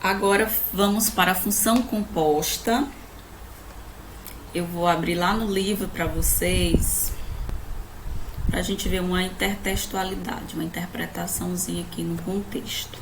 Agora vamos para a função composta. Eu vou abrir lá no livro para vocês, para a gente ver uma intertextualidade, uma interpretaçãozinha aqui no contexto.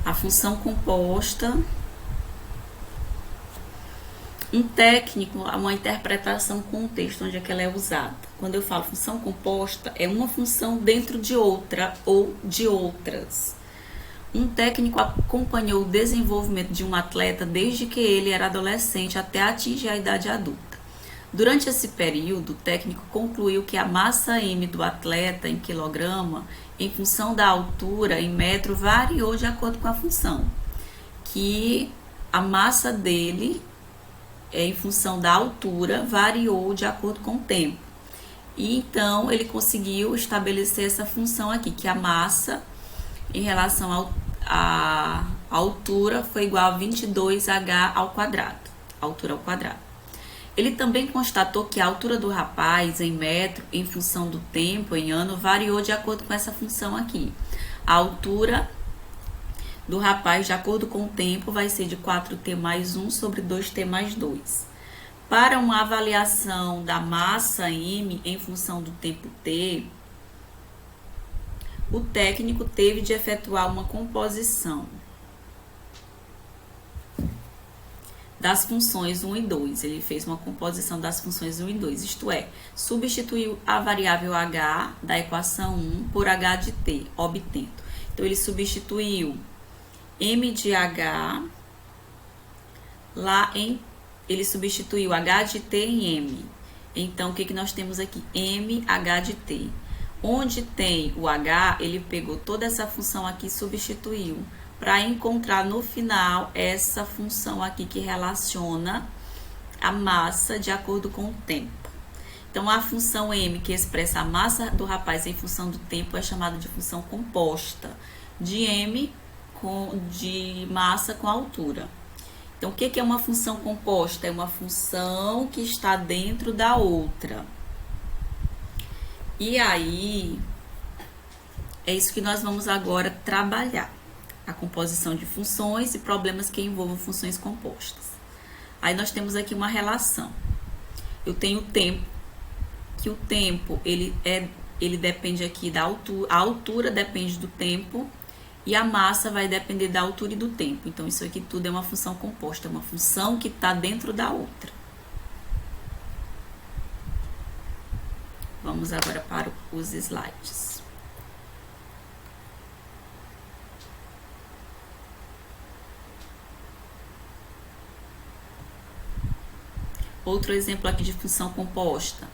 A função composta, um técnico, uma interpretação com o texto, onde é que ela é usada. Quando eu falo função composta, é uma função dentro de outra ou de outras. Um técnico acompanhou o desenvolvimento de um atleta desde que ele era adolescente até atingir a idade adulta. Durante esse período, o técnico concluiu que a massa M do atleta em quilograma, em função da altura em metro, variou de acordo com a função. Que a massa dele, em função da altura, variou de acordo com o tempo. E então ele conseguiu estabelecer essa função aqui, que a massa em relação à altura foi igual a 22h ao quadrado, altura ao quadrado. Ele também constatou que a altura do rapaz em metro, em função do tempo, em ano, variou de acordo com essa função aqui. A altura do rapaz, de acordo com o tempo, vai ser de 4t mais 1 sobre 2t mais 2. Para uma avaliação da massa M em função do tempo t, o técnico teve de efetuar uma composição das funções 1 e 2. Ele fez uma composição das funções 1 e 2, isto é, substituiu a variável h da equação 1 por h de t, obtendo. Então, ele substituiu m de h ele substituiu h de t em m. Então, o que nós temos aqui? mh de t. Onde tem o h, ele pegou toda essa função aqui e substituiu, para encontrar no final essa função aqui que relaciona a massa de acordo com o tempo. Então, a função m, que expressa a massa do rapaz em função do tempo, é chamada de função composta, de m de massa com altura. Então, o que é uma função composta? É uma função que está dentro da outra. E aí, é isso que nós vamos agora trabalhar. A composição de funções e problemas que envolvam funções compostas. Aí nós temos aqui uma relação. Eu tenho o tempo, que o tempo ele depende aqui da altura, a altura depende do tempo e a massa vai depender da altura e do tempo. Então, isso aqui tudo é uma função composta, é uma função que está dentro da outra. Vamos agora para os slides. Outro exemplo aqui de função composta.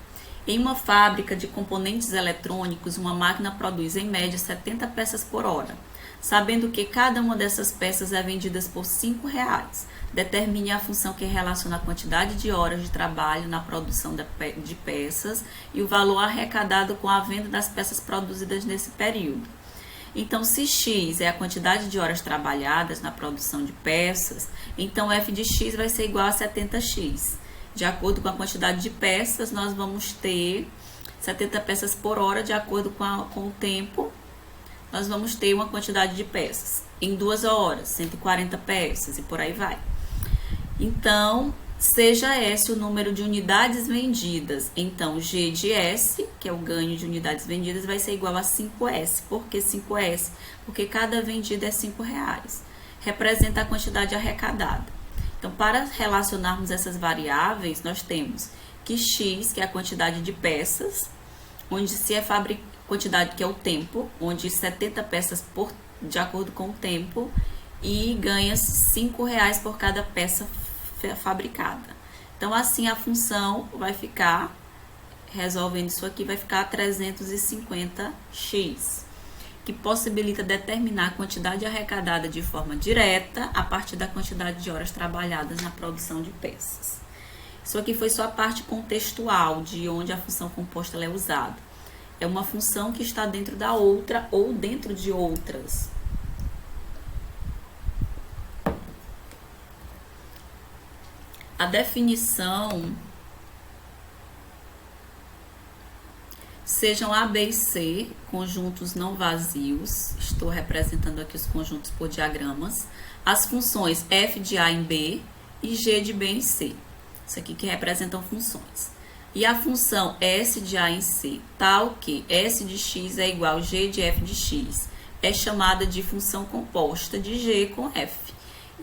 Em uma fábrica de componentes eletrônicos, uma máquina produz em média 70 peças por hora. Sabendo que cada uma dessas peças é vendida por R$5, determine a função que relaciona a quantidade de horas de trabalho na produção de peças e o valor arrecadado com a venda das peças produzidas nesse período. Então, se x é a quantidade de horas trabalhadas na produção de peças, então f de x vai ser igual a 70x. De acordo com a quantidade de peças, nós vamos ter 70 peças por hora, de acordo com o tempo, nós vamos ter uma quantidade de peças. Em 2 horas, 140 peças e por aí vai. Então, seja S o número de unidades vendidas. Então, G de S, que é o ganho de unidades vendidas, vai ser igual a 5S. Por que 5S? Porque cada vendida é R$5. Representa a quantidade arrecadada. Então, para relacionarmos essas variáveis, nós temos que x, que é a quantidade de peças, onde se é quantidade que é o tempo, onde 70 peças de acordo com o tempo, e ganha R$5 por cada peça fabricada. Então, assim, a função vai ficar, resolvendo isso aqui, vai ficar 350x. Que possibilita determinar a quantidade arrecadada de forma direta a partir da quantidade de horas trabalhadas na produção de peças. Isso aqui foi só a parte contextual de onde a função composta é usada. É uma função que está dentro da outra ou dentro de outras. A definição sejam A, B e C, conjuntos não vazios. Estou representando aqui os conjuntos por diagramas. As funções f de A em B e g de B em C. Isso aqui que representam funções. E a função S de A em C, tal que S de x é igual a G de f de x, é chamada de função composta de G com f.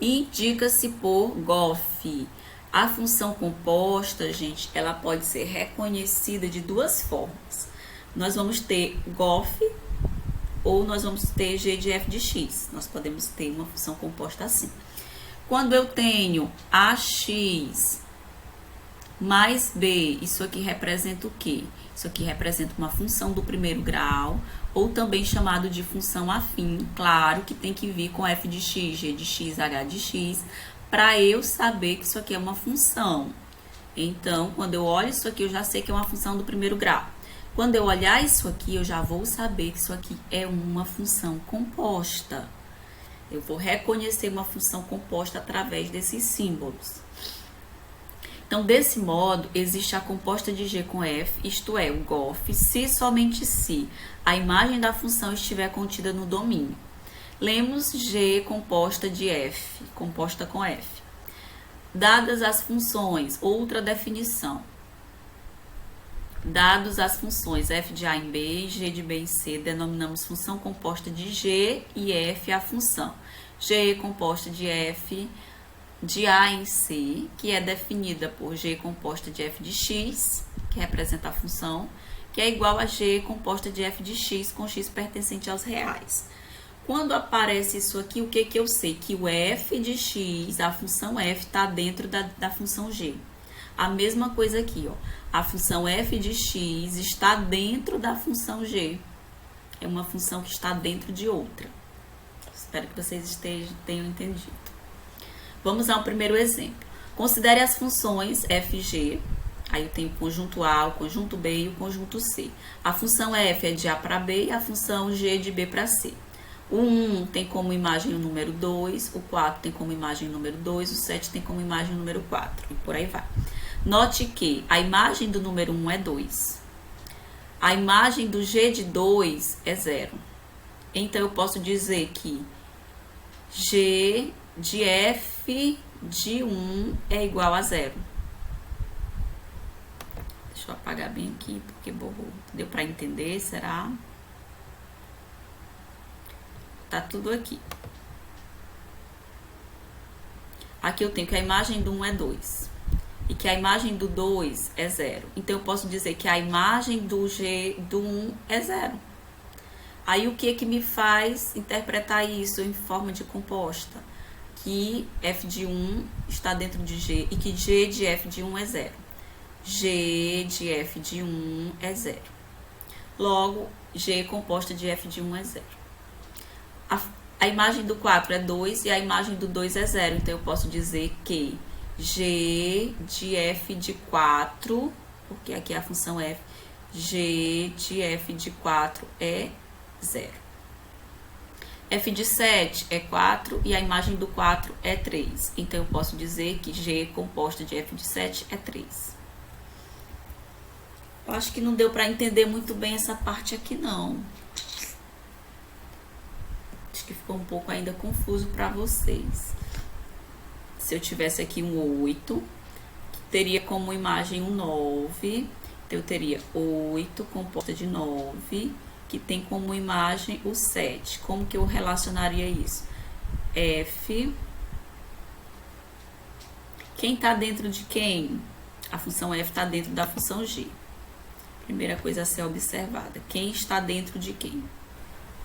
E indica-se por GOF. A função composta, gente, ela pode ser reconhecida de duas formas. Nós vamos ter GOF ou nós vamos ter G de f de x. Nós podemos ter uma função composta assim. Quando eu tenho AX mais B, isso aqui representa o quê? Isso aqui representa uma função do primeiro grau, ou também chamado de função afim. Claro que tem que vir com f de x, g de x, h de x, para eu saber que isso aqui é uma função. Então, quando eu olho isso aqui, eu já sei que é uma função do primeiro grau. Quando eu olhar isso aqui, eu já vou saber que isso aqui é uma função composta. Eu vou reconhecer uma função composta através desses símbolos. Então, desse modo, existe a composta de G com f, isto é, o GOF, se somente se a imagem da função estiver contida no domínio. Lemos G composta de f, composta com f. Dadas as funções, outra definição. Dados as funções f de A em B e g de B em C, denominamos função composta de G e f a função. G composta de f de A em C, que é definida por G composta de f de x, que representa a função, que é igual a G composta de f de x com x pertencente aos reais. Quando aparece isso aqui, o que que eu sei? Que o f de x, a função f, está dentro da função g. A mesma coisa aqui, ó. A função f de x está dentro da função g. É uma função que está dentro de outra. Espero que vocês tenham entendido. Vamos ao primeiro exemplo. Considere as funções f e g. Aí eu tenho o conjunto A, o conjunto B e o conjunto C. A função f é de A para B e a função g de B para C. O 1 tem como imagem o número 2, o 4 tem como imagem o número 2, o 7 tem como imagem o número 4, e por aí vai. Note que a imagem do número 1 é 2. A imagem do g de 2 é 0. Então, eu posso dizer que g de f de 1 é igual a 0. Deixa eu apagar bem aqui, porque borrou. Deu para entender, será? Tá tudo aqui. Aqui eu tenho que a imagem do 1 é 2. E que a imagem do 2 é 0. Então, eu posso dizer que a imagem do G do 1 é 0. Aí, o que me faz interpretar isso em forma de composta? Que f de 1 está dentro de G e que G de f de 1 é 0. G de f de 1 é 0. Logo, G composta de f de 1 é 0. A imagem do 4 é 2 e a imagem do 2 é 0. Então, eu posso dizer que G de f de 4, porque aqui é a função f, G de f de 4 é 0. F de 7 é 4 e a imagem do 4 é 3. Então, eu posso dizer que G composta de f de 7 é 3. Eu acho que não deu para entender muito bem essa parte aqui, não. Acho que ficou um pouco ainda confuso para vocês. Se eu tivesse aqui um 8, que teria como imagem um 9, então eu teria 8 composta de 9, que tem como imagem o 7. Como que eu relacionaria isso? F. Quem está dentro de quem? A função f está dentro da função g. Primeira coisa a ser observada. Quem está dentro de quem?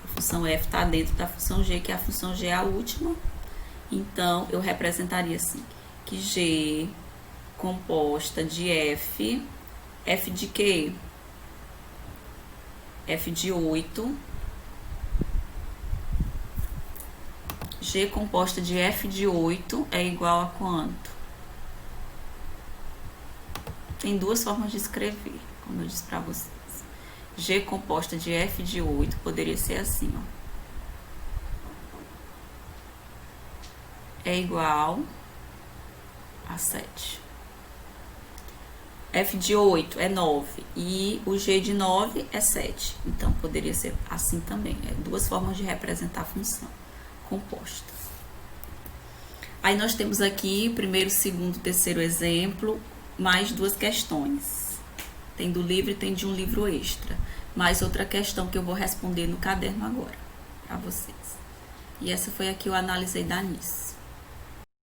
A função f está dentro da função g, que a função g é a última. Então, eu representaria assim, que G composta de F de quê? F de 8. G composta de F de 8 é igual a quanto? Tem duas formas de escrever, como eu disse para vocês. G composta de F de 8 poderia ser assim, ó. É igual a 7. F de 8 é 9 e o G de 9 é 7. Então, poderia ser assim também. É duas formas de representar a função composta. Aí nós temos aqui o primeiro, segundo, terceiro exemplo, mais duas questões. Tem do livro e tem de um livro extra. Mais outra questão que eu vou responder no caderno agora, para vocês. E essa foi a que eu analisei da Anice.